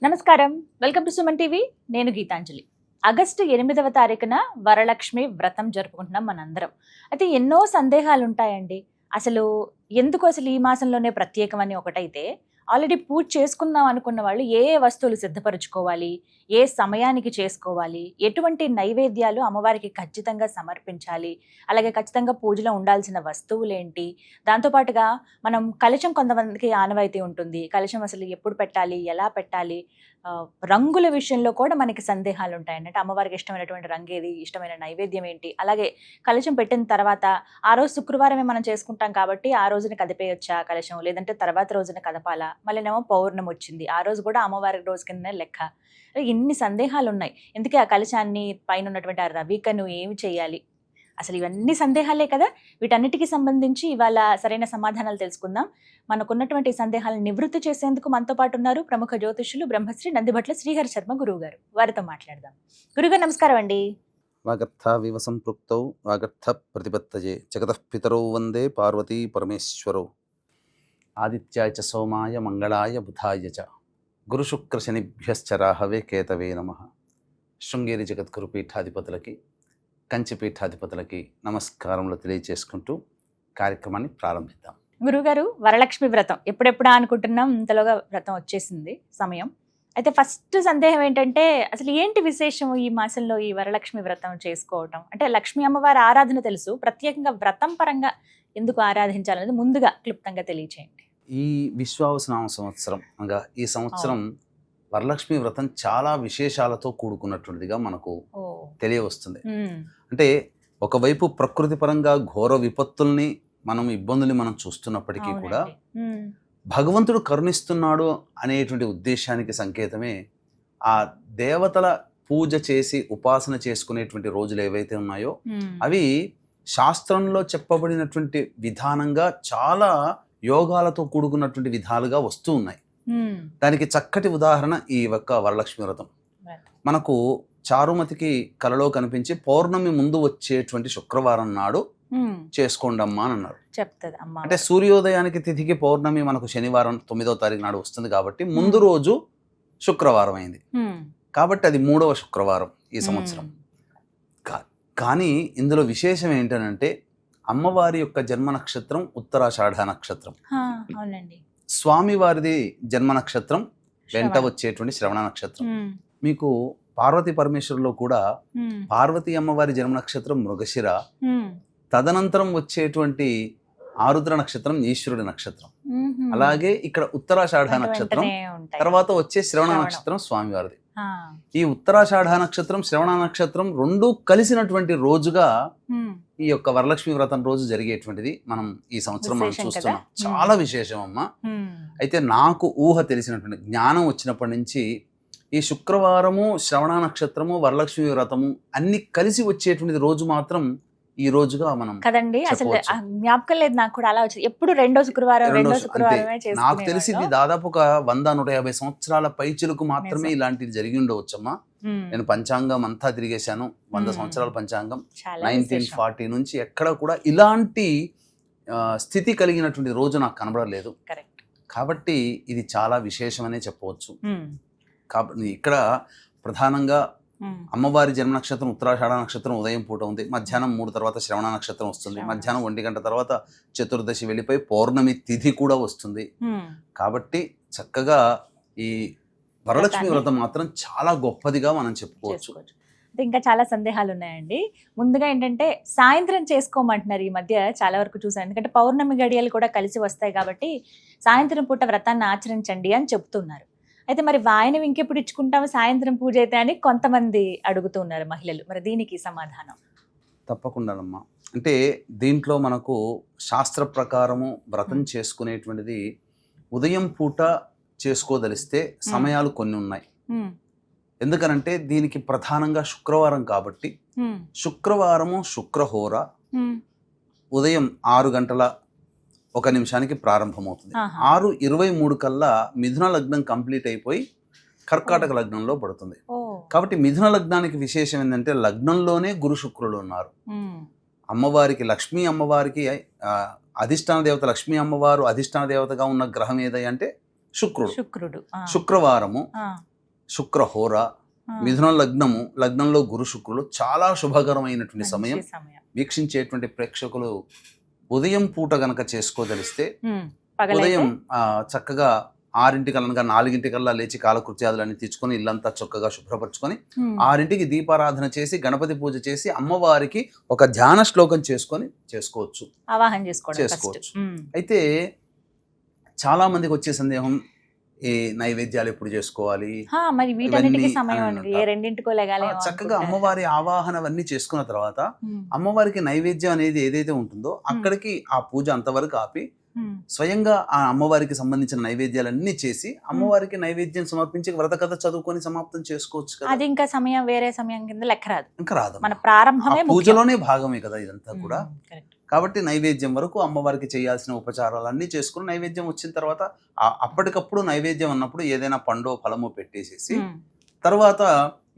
నమస్కారం, welcome to Suman TV. నేను Gitanjali. August 8వ తారీఖున వరలక్ష్మి వ్రతం జరుపుకుంటున్నాం మనందరం. అయితే ఎన్నో సందేహాలు ఉంటాయండి. ఎందుకు ఈ మాసంలోనే ప్రత్యేకమని ఒకటైతే, ఆల్రెడీ పూజ చేసుకుందాం అనుకున్న వాళ్ళు ఏ వస్తువులు సిద్ధపరచుకోవాలి, ఏ సమయానికి చేసుకోవాలి, ఎటువంటి నైవేద్యాలు అమ్మవారికి ఖచ్చితంగా సమర్పించాలి, అలాగే ఖచ్చితంగా పూజలో ఉండాల్సిన వస్తువులేంటి, దాంతోపాటుగా మనం కలశం కొంతమందికి ఆనవాయితీ ఉంటుంది. కలశం అసలు ఎప్పుడు పెట్టాలి, ఎలా పెట్టాలి, రంగుల విషయంలో కూడా మనకి సందేహాలు ఉంటాయండి. అంటే అమ్మవారికి ఇష్టమైనటువంటి రంగు ఏది, ఇష్టమైన నైవేద్యం ఏంటి, అలాగే కలశం పెట్టిన తర్వాత ఆ రోజు శుక్రవారమే మనం చేసుకుంటాం కాబట్టి ఆ రోజున కదిపేయొచ్చా కలశం, లేదంటే తర్వాత రోజున కదపాలా, మళ్ళీనేమో పౌర్ణమి వచ్చింది ఆ రోజు కూడా అమ్మవారి రోజు కింద లెక్క. ఇన్ని సందేహాలు ఉన్నాయి. ఎందుకే ఆ కలశాన్ని పైన ఉన్నటువంటి ఆ రవికను ఏమి చేయాలి, అసలు ఇవన్నీ సందేహాలే కదా. వీటన్నిటికీ సంబంధించి ఇవాళ సరైన సమాధానాలు తెలుసుకుందాం. మనకున్నటువంటి సందేహాలను నివృత్తి చేసేందుకు మనతో పాటు ఉన్నారు ప్రముఖ జ్యోతిష్యులు బ్రహ్మశ్రీ నందిభట్ల శ్రీహరి శర్మ గురువు గారు. వారితో మాట్లాడదాం. గురుగారు నమస్కారం అండి. వాగర్థావివ సంపృక్తౌ వాగర్థ ప్రతిపత్తయే జగతః పితరౌ వందే పార్వతీ పరమేశ్వరౌ. ఆదిత్యాయ చ సోమాయ మంగళాయ బుధాయ చ గురుశుక్ర శనిభ్యశ్చ రాహవే కేతవే నమః. శృంగేరి జగద్గురు పీఠాధిపతులకి, కంచి పీఠాధిపతులకి నమస్కారములు తెలియజేసుకుంటూ కార్యక్రమాన్ని ప్రారంభిద్దాం. గురుగారు, వరలక్ష్మి వ్రతం ఎప్పుడెప్పుడా అనుకుంటున్నాం, ఇంతలోగా వ్రతం వచ్చేసింది సమయం. అయితే ఫస్ట్ సందేహం ఏంటంటే, అసలు ఏంటి విశేషం ఈ మాసంలో ఈ వరలక్ష్మి వ్రతం చేసుకోవటం? అంటే లక్ష్మీ అమ్మవారి ఆరాధన తెలుసు, ప్రత్యేకంగా వ్రతం పరంగా ఎందుకు ఆరాధించాలనేది ముందుగా క్లుప్తంగా తెలియచేయండి. ఈ విశ్వావసనామ సంవత్సరం అనగా ఈ సంవత్సరం వరలక్ష్మి వ్రతం చాలా విశేషాలతో కూడుకున్నటువంటిదిగా మనకు తెలియవస్తుంది. అంటే ఒకవైపు ప్రకృతి పరంగా ఘోర విపత్తుల్ని ఇబ్బందుల్ని మనం చూస్తున్నప్పటికీ కూడా భగవంతుడు కరుణిస్తున్నాడు అనేటువంటి ఉద్దేశానికి సంకేతమే ఆ దేవతల పూజ చేసి ఉపాసన చేసుకునేటువంటి రోజులు ఏవైతే ఉన్నాయో అవి శాస్త్రంలో చెప్పబడినటువంటి విధానంగా చాలా యోగాలతో కూడుకున్నటువంటి విధాలుగా వస్తూ ఉన్నాయి. దానికి చక్కటి ఉదాహరణ ఈ ఒక్క వరలక్ష్మి వ్రతం. మనకు చారుమతికి కలలో కనిపించి పౌర్ణమి ముందు వచ్చేటువంటి శుక్రవారం నాడు చేసుకోండమ్మా అని అన్నారు. అంటే సూర్యోదయానికి తిథికి పౌర్ణమి మనకు శనివారం 9వ తారీఖు నాడు వస్తుంది కాబట్టి ముందు రోజు శుక్రవారం అయింది. కాబట్టి అది 3వ శుక్రవారం ఈ సంవత్సరం. కానీ ఇందులో విశేషం ఏంటంటే అమ్మవారి యొక్క జన్మ నక్షత్రం ఉత్తరాషాఢ నక్షత్రం, స్వామివారిది జన్మ నక్షత్రం వెంట వచ్చేటువంటి శ్రవణ నక్షత్రం. మీకు పార్వతీ పరమేశ్వరులో కూడా పార్వతీ అమ్మవారి జన్మ నక్షత్రం మృగశిర, తదనంతరం వచ్చేటువంటి ఆరుద్ర నక్షత్రం ఈశ్వరుడి నక్షత్రం. అలాగే ఇక్కడ ఉత్తరాషాఢ నక్షత్రం, తర్వాత వచ్చే శ్రవణ నక్షత్రం స్వామివారిది. ఈ ఉత్తరాషాఢ నక్షత్రం శ్రవణ నక్షత్రం రెండూ కలిసినటువంటి రోజుగా ఈ యొక్క వరలక్ష్మి వ్రతం రోజు జరిగేటువంటిది మనం ఈ సంవత్సరం మనం చూస్తున్నాం. చాలా విశేషం అమ్మా. అయితే నాకు ఊహ తెలిసినటువంటి జ్ఞానం వచ్చినప్పటి నుంచి ఈ శుక్రవారము, శ్రవణ నక్షత్రము, వరలక్ష్మి వ్రతము అన్ని కలిసి వచ్చేటువంటిది రోజు మాత్రం ఈ రోజుగా మనం కదండి. అసలు జ్ఞాపకం లేదు నాకు కూడా, అలా వచ్చి ఎప్పుడు రెండో శుక్రవారం నాకు తెలిసింది దాదాపు ఒక 100-150 సంవత్సరాల పైచిలకు మాత్రమే ఇలాంటిది జరిగి ఉండవచ్చమ్మా. నేను పంచాంగం అంతా తిరిగేశాను, 100 సంవత్సరాల పంచాంగం 1940 నుంచి ఎక్కడ కూడా ఇలాంటి స్థితి కలిగినటువంటి రోజు నాకు కనబడలేదు. కాబట్టి ఇది చాలా విశేషమనే చెప్పవచ్చు. కాబట్టి ఇక్కడ ప్రధానంగా అమ్మవారి జన్మ నక్షత్రం ఉత్తరాషాఢ నక్షత్రం ఉదయం పూట ఉంది, మధ్యాహ్నం 3 తర్వాత శ్రవణ నక్షత్రం వస్తుంది, మధ్యాహ్నం 1 గంట తర్వాత చతుర్దశి వెళ్ళిపోయి పౌర్ణమి తిథి కూడా వస్తుంది. కాబట్టి చక్కగా ఈ వరలక్ష్మి వ్రతం మాత్రం చాలా గొప్పదిగా మనం చెప్పుకోవచ్చు. ఇంకా చాలా సందేహాలు ఉన్నాయండి. ముందుగా ఏంటంటే సాయంత్రం చేసుకోమంటున్నారు ఈ మధ్య చాలా వరకు చూసాను. ఎందుకంటే పౌర్ణమి గడియలు కూడా కలిసి వస్తాయి కాబట్టి సాయంత్రం పూట వ్రతాన్ని ఆచరించండి అని చెప్తున్నారు. అయితే మరి వాయనం ఇంకెప్పుడు ఇచ్చుకుంటాము, సాయంత్రం పూజ అయితే అని కొంతమంది అడుగుతున్నారు మహిళలు. మరి దీనికి సమాధానం? తప్పకుండానమ్మా. అంటే దీంట్లో మనకు శాస్త్ర ప్రకారము వ్రతం చేసుకునేటువంటిది ఉదయం పూట చేసుకోదలిస్తే సమయాలు కొన్ని ఉన్నాయి. ఎందుకనంటే దీనికి ప్రధానంగా శుక్రవారం కాబట్టి శుక్రవారము శుక్రహోర ఉదయం 6:01 ప్రారంభమవుతుంది. 6:23 కల్లా మిథున లగ్నం కంప్లీట్ అయిపోయి కర్కాటక లగ్నంలో పడుతుంది. కాబట్టి మిథున లగ్నానికి విశేషం ఏంటంటే లగ్నంలోనే గురు శుక్రులు ఉన్నారు. అమ్మవారికి, లక్ష్మీ అమ్మవారికి అధిష్టాన దేవత లక్ష్మీ అమ్మవారు అధిష్టాన దేవతగా ఉన్న గ్రహం ఏదంటే శుక్రుడు. శుక్రవారము శుక్రహోర, మిథున లగ్నము, లగ్నంలో గురు శుక్రులు చాలా శుభకరమైనటువంటి సమయం. వీక్షించేటువంటి ప్రేక్షకులు ఉదయం పూట గనక చేసుకోదలిస్తే ఉదయం చక్కగా 6 4 లేచి కాలకృత్యాదులన్నీ తెచ్చుకొని ఇల్లంతా చక్కగా శుభ్రపరచుకొని 6 దీపారాధన చేసి గణపతి పూజ చేసి అమ్మవారికి ఒక ధ్యాన శ్లోకం చేసుకొని చేసుకోవచ్చు. అయితే చాలా మందికి వచ్చే సందేహం, ఈ నైవేద్యాలు ఎప్పుడు చేసుకోవాలి, చక్కగా అమ్మవారి ఆవాహన అవన్నీ చేసుకున్న తర్వాత అమ్మవారికి నైవేద్యం అనేది ఏదైతే ఉంటుందో అక్కడికి ఆ పూజ అంతవరకు ఆపి స్వయంగా ఆ అమ్మవారికి సంబంధించిన నైవేద్యాలన్నీ చేసి అమ్మవారికి నైవేద్యం సమర్పించి వ్రత కథ చదువుకొని సమాప్తం చేసుకోవచ్చు కదా. అది ఇంకా సమయం వేరే సమయం కింద లెక్క రాదు, ఇంకా రాదు, మన ప్రారంభమే పూజలోనే భాగమే కదా ఇదంతా కూడా. కాబట్టి నైవేద్యం వరకు అమ్మవారికి చేయాల్సిన ఉపచారాలన్నీ చేసుకుని నైవేద్యం వచ్చిన తర్వాత అప్పటికప్పుడు నైవేద్యం అన్నప్పుడు ఏదైనా పండో ఫలమో పెట్టేసేసి తర్వాత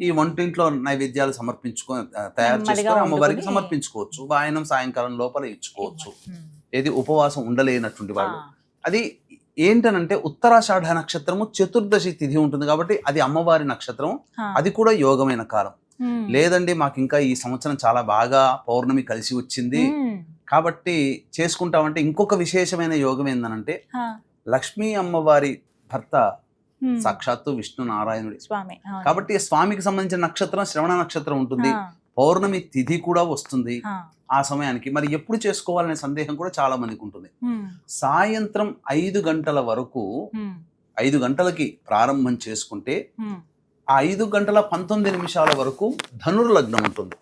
ఈ వంటింట్లో నైవేద్యాలు సమర్పించుకొని తయారు చేసుకొని అమ్మవారికి సమర్పించుకోవచ్చు. వాయనం సాయంకాలం లోపల ఇచ్చుకోవచ్చు. ఏది ఉపవాసం ఉండలేనటువంటి వాళ్ళు. అది ఏంటనంటే ఉత్తరాషాఢ నక్షత్రము చతుర్దశి తిథి ఉంటుంది కాబట్టి అది అమ్మవారి నక్షత్రం, అది కూడా యోగమైన కాలం. లేదండి మాకు ఇంకా ఈ సంవత్సరం చాలా బాగా పౌర్ణమి కలిసి వచ్చింది కాబట్టి చేసుకుంటామంటే ఇంకొక విశేషమైన యోగం ఏందనంటే లక్ష్మీ అమ్మవారి భర్త సాక్షాత్తు విష్ణు నారాయణుడి స్వామి కాబట్టి స్వామికి సంబంధించిన నక్షత్రం శ్రవణ నక్షత్రం ఉంటుంది, పౌర్ణమి తిథి కూడా వస్తుంది ఆ సమయానికి. మరి ఎప్పుడు చేసుకోవాలనే సందేహం కూడా చాలా మందికి ఉంటుంది. సాయంత్రం 5 గంటల వరకు 5 గంటలకి ప్రారంభం చేసుకుంటే ఆ 5 గంటల 19 నిమిషాల వరకు ధనుర్లగ్నం ఉంటుంది.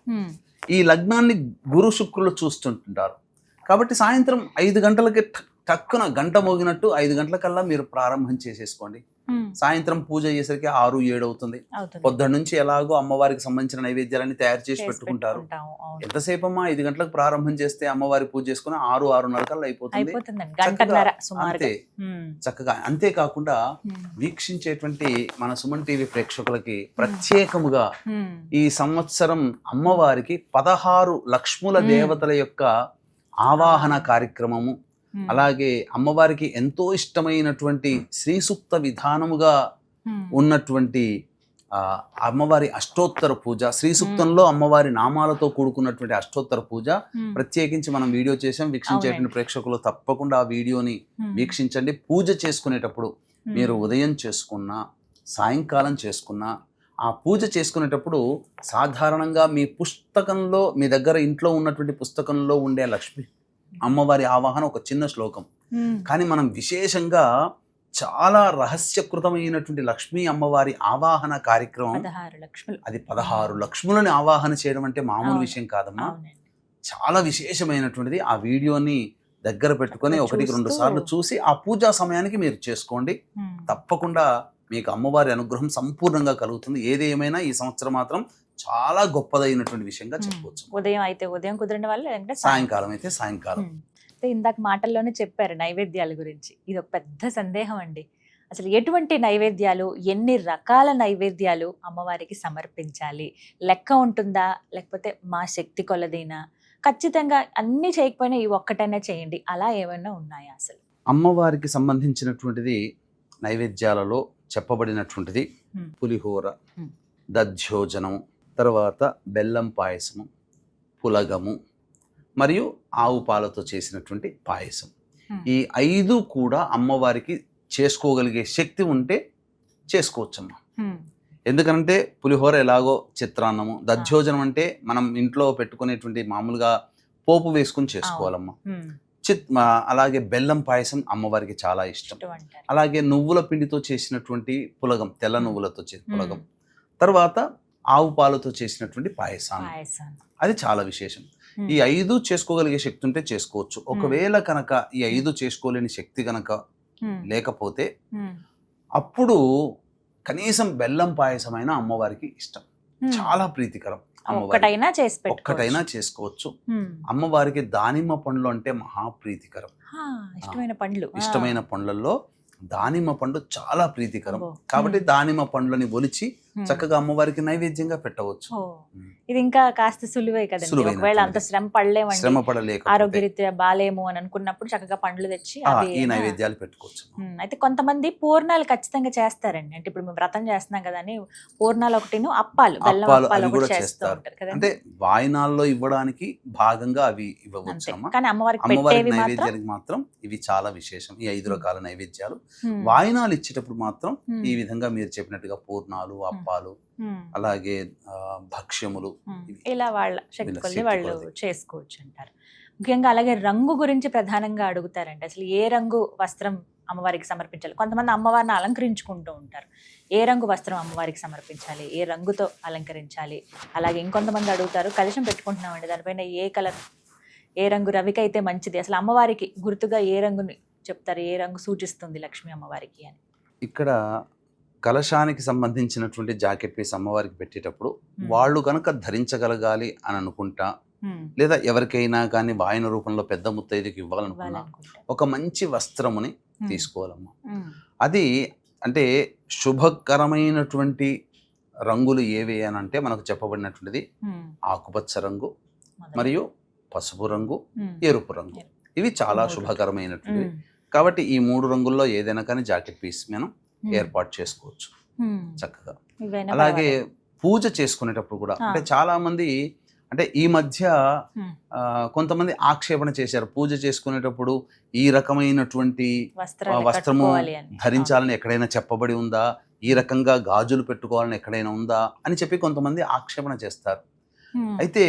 ఈ లగ్నాన్ని గురు శుక్రులు చూస్తుంటారు కాబట్టి సాయంత్రం 5 గంటలకి టక్కున గంట మోగినట్టు 5 గంటలకల్లా మీరు ప్రారంభం చేసేసుకోండి. సాయంత్రం పూజ అయ్యేసరికి 6, 7 అవుతుంది. పొద్దున్న నుంచి ఎలాగో అమ్మవారికి సంబంధించిన నైవేద్యాలన్నీ తయారు చేసి పెట్టుకుంటారు. ఎంతసేపు అమ్మా 5 గంటలకు ప్రారంభం చేస్తే అమ్మవారి పూజ చేసుకుని 6, 6:30 కల్లా అయిపోతుంది. అంతే చక్కగా. అంతేకాకుండా వీక్షించేటువంటి మన సుమన్ టీవీ ప్రేక్షకులకి ప్రత్యేకముగా ఈ సంవత్సరం అమ్మవారికి 16 లక్ష్ముల దేవతల యొక్క ఆవాహన కార్యక్రమము, అలాగే అమ్మవారికి ఎంతో ఇష్టమైనటువంటి శ్రీ సూక్త విధానముగా ఉన్నటువంటి అమ్మవారి అష్టోత్తర పూజ, శ్రీ సూక్తంలో అమ్మవారి నామాలతో కూడుకున్నటువంటి అష్టోత్తర పూజ ప్రత్యేకించి మనం వీడియో చేసాం. వీక్షించేటువంటి ప్రేక్షకులు తప్పకుండా ఆ వీడియోని వీక్షించండి. పూజ చేసుకునేటప్పుడు మీరు ఉదయం చేసుకున్నా సాయంకాలం చేసుకున్నా ఆ పూజ చేసుకునేటప్పుడు సాధారణంగా మీ పుస్తకంలో, మీ దగ్గర ఇంట్లో ఉన్నటువంటి పుస్తకంలో ఉండే లక్ష్మి అమ్మవారి ఆవాహన ఒక చిన్న శ్లోకం, కానీ మనం విశేషంగా చాలా రహస్యకృతమైనటువంటి లక్ష్మీ అమ్మవారి ఆవాహన కార్యక్రమం. అది 16 లక్ష్ములని ఆవాహన చేయడం అంటే మామూలు విషయం కాదమ్మా, చాలా విశేషమైనటువంటిది. ఆ వీడియోని దగ్గర పెట్టుకొని 1-2 సార్లు చూసి ఆ పూజా సమయానికి మీరు చేసుకోండి. తప్పకుండా మీకు అమ్మవారి అనుగ్రహం సంపూర్ణంగా కలుగుతుంది. ఏది ఏమైనా ఈ సంవత్సరం మాత్రం చాలా గొప్పదైనటువంటి విషయంగా చెప్పవచ్చు. ఉదయం అయితే ఉదయం కుదిరిన వాళ్ళు, సాయంకాలం అయితే సాయంకాలం. ఇందాక మాటల్లోనే చెప్పారు నైవేద్యాల గురించి. ఇది ఒక పెద్ద సందేహం అండి. అసలు ఎటువంటి నైవేద్యాలు, ఎన్ని రకాల నైవేద్యాలు అమ్మవారికి సమర్పించాలి? లెక్క ఉంటుందా, లేకపోతే మా శక్తి కొలదైనా? ఖచ్చితంగా అన్ని చేయకపోయినా ఈ ఒక్కటైనా చేయండి, అలా ఏమైనా ఉన్నాయా? అసలు అమ్మవారికి సంబంధించినటువంటిది నైవేద్యాలలో చెప్పబడినటువంటిది పులిహోర, దధ్యోజనము, తర్వాత బెల్లం పాయసము, పులగము మరియు ఆవు పాలతో చేసినటువంటి పాయసం. ఈ 5 కూడా అమ్మవారికి చేసుకోగలిగే శక్తి ఉంటే చేసుకోవచ్చమ్మా. ఎందుకంటే పులిహోర ఎలాగో చిత్రాన్నము, దధ్యోజనం అంటే మనం ఇంట్లో పెట్టుకునేటువంటి మామూలుగా పోపు వేసుకుని చేసుకోవాలమ్మా. అలాగే బెల్లం పాయసం అమ్మవారికి చాలా ఇష్టం. అలాగే నువ్వుల పిండితో చేసినటువంటి పులగం, తెల్ల నువ్వులతో చేసిన పులగం, తర్వాత ఆవు పాలతో చేసినటువంటి పాయసాన్ని, అది చాలా విశేషం. ఈ 5 చేసుకోగలిగే శక్తి ఉంటే చేసుకోవచ్చు. ఒకవేళ కనుక ఈ 5 చేసుకోలేని శక్తి కనుక లేకపోతే అప్పుడు కనీసం బెల్లం పాయసమైన అమ్మవారికి ఇష్టం, చాలా ప్రీతికరం. ఒక్కటైనా చేసుకోవచ్చు. అమ్మవారికి దానిమ్మ పండ్లు అంటే మహాప్రీతికరం. ఇష్టమైన పండ్లలో దానిమ్మ పండు చాలా ప్రీతికరం కాబట్టి దానిమ్మ పండ్లని ఒలిచి చక్కగా అమ్మవారికి నైవేద్యంగా పెట్టవచ్చు. ఇది ఇంకా కాస్త సులువే కదండి. ఒకవేళ అంత శ్రమ పడలేమండి, శ్రమ పడలేక ఆరోగ్యరీత్యా బాలేము అని అనుకున్నప్పుడు చక్కగా పండ్లు తెచ్చి ఈ నైవేద్యాలు పెట్టుకోవచ్చు. అయితే కొంతమంది పూర్ణాలు ఖచ్చితంగా చేస్తారండి. అంటే ఇప్పుడు మేము వ్రతం చేస్తున్నాం కదా అని పూర్ణాలు ఒకటిను అప్పాలు బెల్లం అప్పాలు కూడా చేస్తూ ఉంటారు కదా. అంటే వాయినాల్లో ఇవ్వడానికి భాగంగా అవి ఇవ్వవచ్చు. కానీ అమ్మవారికి నైవేద్యానికి మాత్రం ఇవి చాలా విశేషం. ఈ 5 రకాల నైవేద్యాలు వాయినాలు ఇచ్చేటప్పుడు మాత్రం ఈ విధంగా మీరు చెప్పినట్టుగా పూర్ణాలు, అప్పాలు, అలాగే భక్ష్యములు ఇలా వాళ్ళ శక్తి కొద్ది వాళ్ళు చేసుకోవచ్చు అంటారు. ముఖ్యంగా అలాగే రంగు గురించి ప్రధానంగా అడుగుతారండి. అసలు ఏ రంగు వస్త్రం అమ్మవారికి సమర్పించాలి? కొంతమంది అమ్మవారిని అలంకరించుకుంటూ ఉంటారు. ఏ రంగు వస్త్రం అమ్మవారికి సమర్పించాలి, ఏ రంగుతో అలంకరించాలి? అలాగే ఇంకొంతమంది అడుగుతారు, కలశం పెట్టుకుంటున్నామండి, దానిపైన ఏ కలర్, ఏ రంగు రవిక అయితే మంచిది? అసలు అమ్మవారికి గుర్తుగా ఏ రంగుని చెప్తారు, ఏ రంగు సూచిస్తుంది లక్ష్మీ అమ్మవారికి అని? ఇక్కడ కలశానికి సంబంధించినటువంటి జాకెట్ పీస్ అమ్మవారికి పెట్టేటప్పుడు వాళ్ళు కనుక ధరించగలగాలి అని అనుకుంటా, లేదా ఎవరికైనా కానీ వాయన రూపంలో పెద్ద ముత్తైదుకి ఇవ్వాలనుకున్నా ఒక మంచి వస్త్రముని తీసుకోవాలమ్మా. అది అంటే శుభకరమైనటువంటి రంగులు ఏవి అని అంటే మనకు చెప్పబడినటువంటిది ఆకుపచ్చ రంగు మరియు పసుపు రంగు, ఎరుపు రంగు. ఇవి చాలా శుభకరమైనటువంటివి. కాబట్టి ఈ 3 రంగుల్లో ఏదైనా కానీ జాకెట్ పీస్ మనం ఏర్పాటు చేసుకోవచ్చు చక్కగా. అలాగే పూజ చేసుకునేటప్పుడు కూడా అంటే చాలా మంది అంటే ఈ మధ్య కొంతమంది ఆక్షేపణ చేశారు, పూజ చేసుకునేటప్పుడు ఈ రకమైనటువంటి వస్త్రము ధరించాలని ఎక్కడైనా చెప్పబడి ఉందా, ఈ రకంగా గాజులు పెట్టుకోవాలని ఎక్కడైనా ఉందా అని చెప్పి కొంతమంది ఆక్షేపణ చేస్తారు. అయితే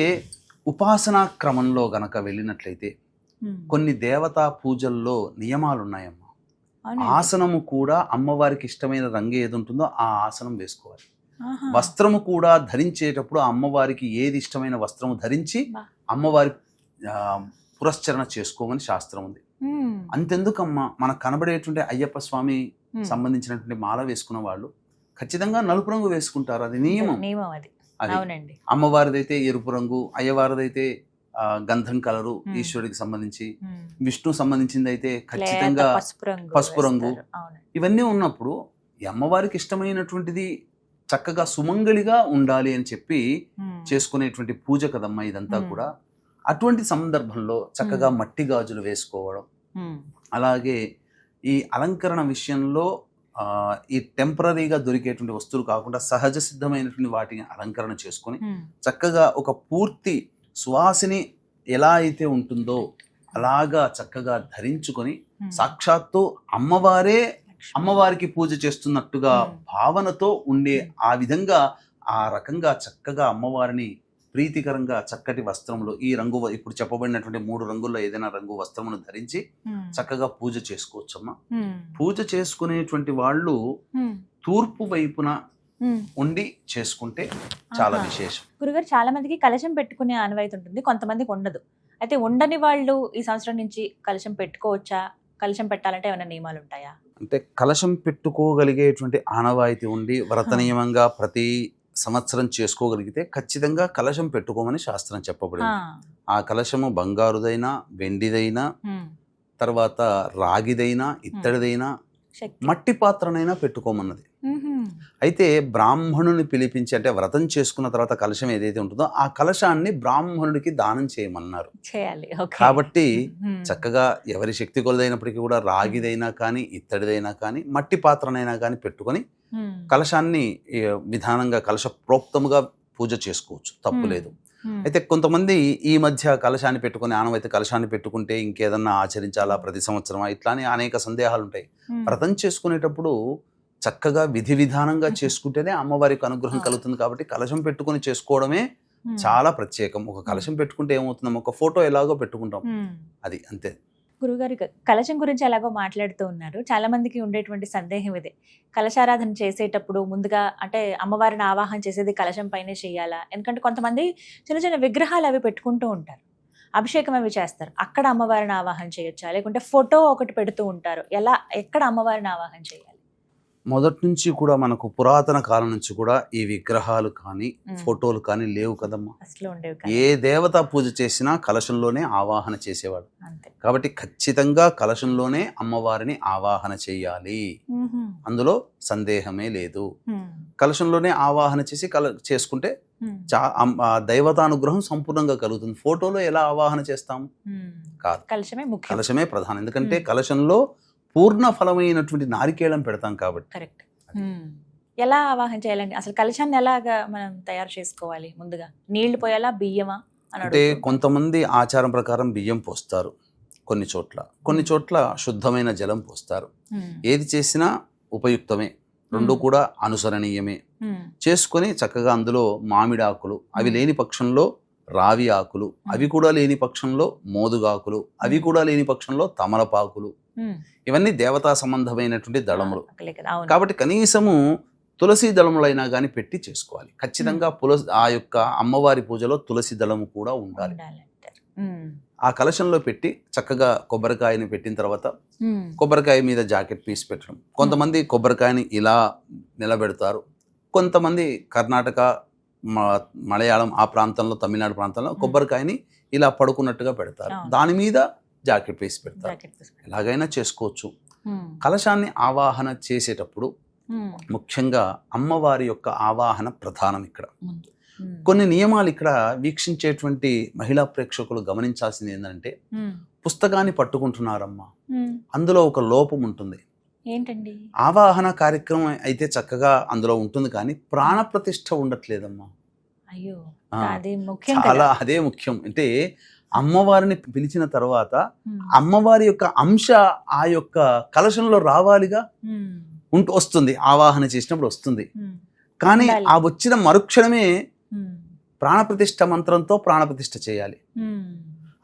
ఉపాసనా క్రమంలో గనక వెళ్ళినట్లయితే కొన్ని దేవతా పూజల్లో నియమాలు ఉన్నాయమ్మా. ఆసనము కూడా అమ్మవారికి ఇష్టమైన రంగు ఏది ఉంటుందో ఆ ఆసనం వేసుకోవాలి. వస్త్రము కూడా ధరించేటప్పుడు అమ్మవారికి ఏది ఇష్టమైన వస్త్రము ధరించి అమ్మవారి పురస్చరణ చేసుకోమని శాస్త్రం ఉంది. అంతెందుకమ్మా, మనకు కనబడేటువంటి అయ్యప్ప స్వామి సంబంధించినటువంటి మాల వేసుకున్న వాళ్ళు ఖచ్చితంగా నలుపు రంగు వేసుకుంటారు. అది నియమం. అమ్మవారిదైతే ఎరుపు రంగు, అయ్యవారిదైతే గంధం కలరు, ఈశ్వరుడికి సంబంధించి, విష్ణు సంబంధించింది అయితే ఖచ్చితంగా పసుపు రంగు. ఇవన్నీ ఉన్నప్పుడు ఈ అమ్మవారికి ఇష్టమైనటువంటిది చక్కగా సుమంగళిగా ఉండాలి అని చెప్పి చేసుకునేటువంటి పూజ కదమ్మా ఇదంతా కూడా. అటువంటి సందర్భంలో చక్కగా మట్టి గాజులు వేసుకోవడం, అలాగే ఈ అలంకరణ విషయంలో ఈ టెంపరీగా దొరికేటువంటి వస్తువులు కాకుండా సహజ సిద్ధమైనటువంటి వాటిని అలంకరణ చేసుకొని చక్కగా ఒక పూర్తి సువాసిని ఎలా అయితే ఉంటుందో అలాగా చక్కగా ధరించుకొని సాక్షాత్తు అమ్మవారికి పూజ చేస్తున్నట్టుగా భావనతో ఉండే ఆ విధంగా ఆ రకంగా చక్కగా అమ్మవారిని ప్రీతికరంగా చక్కటి వస్త్రములు, ఈ రంగు ఇప్పుడు చెప్పబడినటువంటి 3 రంగుల్లో ఏదైనా రంగు వస్త్రమును ధరించి చక్కగా పూజ చేసుకోవచ్చమ్మా. పూజ చేసుకునేటువంటి వాళ్ళు తూర్పు వైపున ఉండి చేసుకుంటే చాలా విశేషం. గురుగారు, చాలా మందికి కలశం పెట్టుకునే ఆనవాయితీ ఉంటుంది, కొంతమందికి ఉండదు. అయితే ఉండని వాళ్ళు ఈ సంవత్సరం నుంచి కలశం పెట్టుకోవచ్చా? కలశం పెట్టాలంటే ఏమైనా నియమాలు ఉంటాయా? అంటే కలశం పెట్టుకోగలిగేటువంటి ఆనవాయితీ ఉండి వ్రత నియమంగా ప్రతి సంవత్సరం చేసుకోగలిగితే ఖచ్చితంగా కలశం పెట్టుకోమని శాస్త్రం చెప్పబడింది. ఆ కలశము బంగారుదైనా, వెండిదైనా, తర్వాత రాగిదైనా, ఇత్తడిదైనా, మట్టి పాత్రనైనా పెట్టుకోమన్నది. అయితే బ్రాహ్మణుని పిలిపించి, అంటే వ్రతం చేసుకున్న తర్వాత కలశం ఏదైతే ఉంటుందో ఆ కలశాన్ని బ్రాహ్మణుడికి దానం చేయమన్నారు. కాబట్టి చక్కగా ఎవరి శక్తి కొలదైనప్పటికీ కూడా రాగిదైనా కానీ, ఇత్తడిదైనా కానీ, మట్టి పాత్రనైనా కానీ పెట్టుకొని కలశాన్ని విధానంగా కలశ ప్రోక్తముగా పూజ చేసుకోవచ్చు, తప్పులేదు. అయితే కొంతమంది ఈ మధ్య కలశాన్ని పెట్టుకుని ఆనవైతే కలశాన్ని పెట్టుకుంటే ఇంకేదన్నా ఆచరించాలా ప్రతి సంవత్సరం, ఇట్లా అని అనేక సందేహాలు ఉంటాయి. వ్రతం చేసుకునేటప్పుడు చక్కగా విధి విధానంగా చేసుకుంటేనే అమ్మవారికి అనుగ్రహం కలుగుతుంది. కాబట్టి కలశం పెట్టుకుని చేసుకోవడమే చాలా ప్రత్యేకం. ఒక కలశం పెట్టుకుంటే ఏమవుతుందో, ఒక ఫోటో ఎలాగో పెట్టుకుంటాం, అది అంతే. గురుగారు, కలశం గురించి ఎలాగో మాట్లాడుతూ ఉన్నారు. చాలా మందికి ఉండేటువంటి సందేహం ఇదే, కలశారాధన చేసేటప్పుడు ముందుగా అంటే అమ్మవారిని ఆవాహన చేసేది కలశం పైనే చేయాలా? ఎందుకంటే కొంతమంది చిన్న చిన్న విగ్రహాలు అవి పెట్టుకుంటూ ఉంటారు, అభిషేకం అవి చేస్తారు, అక్కడ అమ్మవారిని ఆవాహన చేయొచ్చా? లేకుంటే ఫోటో ఒకటి పెడుతూ ఉంటారు, ఎక్కడ అమ్మవారిని ఆవాహన చేయాలి? మొదటి నుంచి కూడా మనకు పురాతన కాలం నుంచి కూడా ఈ విగ్రహాలు కానీ ఫోటోలు కానీ లేవు కదమ్మా. అసలు ఉండేవి ఏ దేవతా పూజ చేసినా కలశంలోనే ఆవాహన చేసేవాడు. అంతే. కాబట్టి ఖచ్చితంగా కలశంలోనే అమ్మవారిని ఆవాహన చేయాలి, అందులో సందేహమే లేదు. కలశంలోనే ఆవాహన చేసి చేసుకుంటే దైవతానుగ్రహం సంపూర్ణంగా కలుగుతుంది. ఫోటోలో ఎలా ఆవాహన చేస్తాము? కాదు, కలశమే ప్రధానం. ఎందుకంటే కలశంలో పూర్ణ ఫలమైనటువంటి నారికేళం పెడతాం కాబట్టి. కరెక్ట్. ఎలా ఆవాహన చేయాలండి? అసలు కలశాన్ని ఎలాగా మనం తయారు చేసుకోవాలి? ముందుగా నీళ్లు పోయాలా, బియ్యమా? అంటే కొంతమంది ఆచారం ప్రకారం బియ్యం పోస్తారు, కొన్ని చోట్ల శుద్ధమైన జలం పోస్తారు. ఏది చేసినా ఉపయుక్తమే, రెండు కూడా అనుసరణీయమే. చేసుకొని చక్కగా అందులో మామిడి ఆకులు, అవి లేని పక్షంలో రావి ఆకులు, అవి కూడా లేని పక్షంలో మోదుగాకులు, అవి కూడా లేని పక్షంలో తమలపాకులు, ఇవన్నీ దేవతా సంబంధమైనటువంటి దళములు కాబట్టి కనీసము తులసి దళములైనా కానీ పెట్టి చేసుకోవాలి. ఖచ్చితంగా ఆ యొక్క అమ్మవారి పూజలో తులసి దళము కూడా ఉండాలి. ఆ కలశంలో పెట్టి చక్కగా కొబ్బరికాయని పెట్టిన తర్వాత కొబ్బరికాయ మీద జాకెట్ పీస్ పెట్టడం. కొంతమంది కొబ్బరికాయని ఇలా నిలబెడతారు, కొంతమంది కర్ణాటక, మలయాళం ఆ ప్రాంతంలో, తమిళనాడు ప్రాంతంలో కొబ్బరికాయని ఇలా పడుకున్నట్టుగా పెడతారు, దాని మీద జాకెట్ పీస్ పెడతారు. ఎలాగైనా చేసుకోవచ్చు. కలశాన్ని ఆవాహన చేసేటప్పుడు ముఖ్యంగా అమ్మవారి యొక్క ఆవాహన ప్రధానం. ఇక్కడ కొన్ని నియమాలు ఇక్కడ వీక్షించేటువంటి మహిళా ప్రేక్షకులు గమనించాల్సింది ఏంటంటే, పుస్తకాన్ని పట్టుకుంటున్నారమ్మా, అందులో ఒక లోపం ఉంటుంది. ఏంటండి? ఆవాహన కార్యక్రమం అయితే చక్కగా అందులో ఉంటుంది, కానీ ప్రాణప్రతిష్ఠ ఉండట్లేదమ్మా. అయ్యో, అదే ముఖ్యం. అంటే అమ్మవారిని పిలిచిన తర్వాత అమ్మవారి యొక్క అంశ ఆ యొక్క కలశంలో రావాలిగా, వస్తుంది, ఆవాహన చేసినప్పుడు వస్తుంది. కానీ ఆ వచ్చిన మరుక్షణమే ప్రాణప్రతిష్ఠ మంత్రంతో ప్రాణప్రతిష్ఠ చేయాలి.